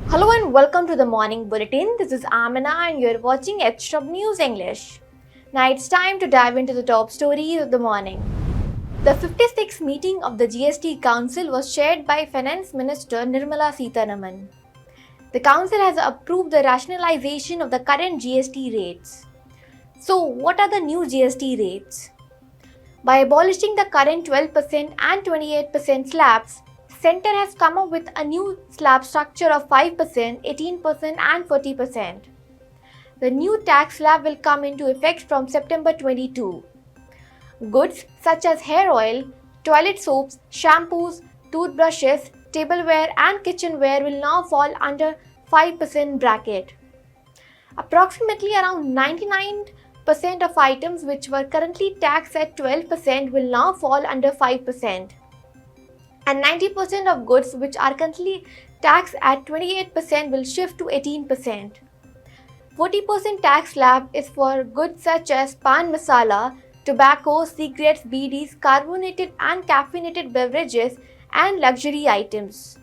Hello and welcome to the morning bulletin. This is Amina and you're watching HTOP News English. Now it's time to dive into the top stories of the morning. The 56th meeting of the GST Council was chaired by Finance Minister Nirmala Sitharaman. The Council has approved the rationalization of the current GST rates. So, what are the new GST rates? By abolishing the current 12% and 28% slabs, Centre has come up with a new slab structure of 5%, 18% and 40%. The new tax slab will come into effect from September 22. Goods such as hair oil, toilet soaps, shampoos, toothbrushes, tableware and kitchenware will now fall under 5% bracket. Approximately around 99% of items which were currently taxed at 12% will now fall under 5%. And 90% of goods which are currently taxed at 28% will shift to 18%. 40% tax slab is for goods such as pan masala, tobacco, cigarettes, BDs, carbonated and caffeinated beverages and luxury items.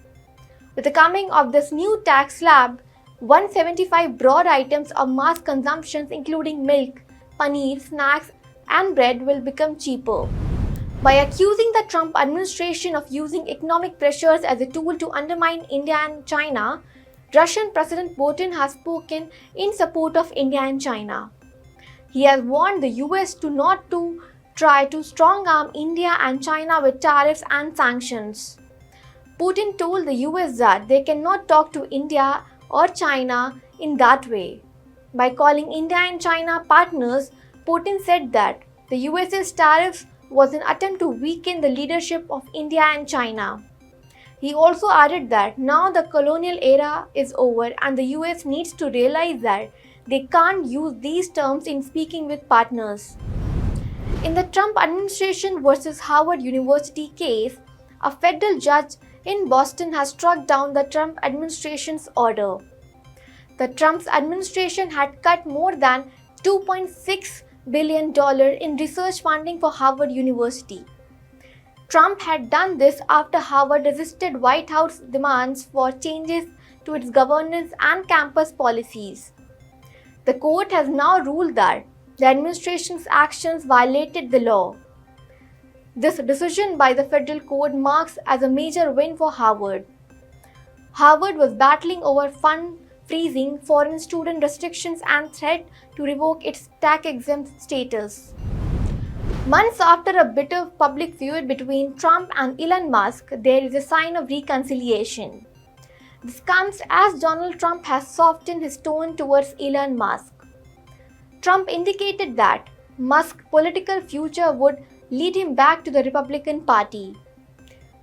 With the coming of this new tax slab, 175 broad items of mass consumption including milk, paneer, snacks and bread will become cheaper. By accusing the Trump administration of using economic pressures as a tool to undermine India and China, Russian President Putin has spoken in support of India and China. He has warned the US to not to try to strong-arm India and China with tariffs and sanctions. Putin told the US that they cannot talk to India or China in that way. By calling India and China partners, Putin said that the US's tariffs was an attempt to weaken the leadership of India and China. He also added that now the colonial era is over and the US needs to realize that they can't use these terms in speaking with partners. In the Trump administration versus Harvard University case, a federal judge in Boston has struck down the Trump administration's order. The Trump administration had cut more than $2.6 billion in research funding for Harvard University. Trump had done this after Harvard resisted White House demands for changes to its governance and campus policies. The court has now ruled that the administration's actions violated the law. This decision by the federal court marks as a major win for Harvard. Harvard was battling over fund freezing, foreign student restrictions and threat to revoke its tax-exempt status. Months after a bitter public feud between Trump and Elon Musk, there is a sign of reconciliation. This comes as Donald Trump has softened his tone towards Elon Musk. Trump indicated that Musk's political future would lead him back to the Republican Party.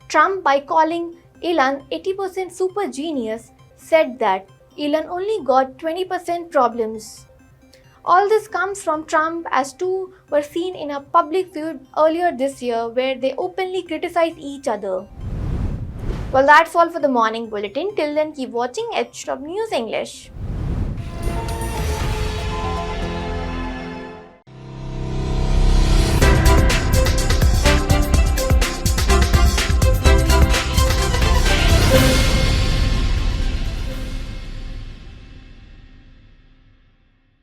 Trump, by calling Elon 80% super genius, said that Elon only got 20% problems. All this comes from Trump as two were seen in a public feud earlier this year where they openly criticized each other. Well, that's all for the morning bulletin. Till then, keep watching HTOP News English.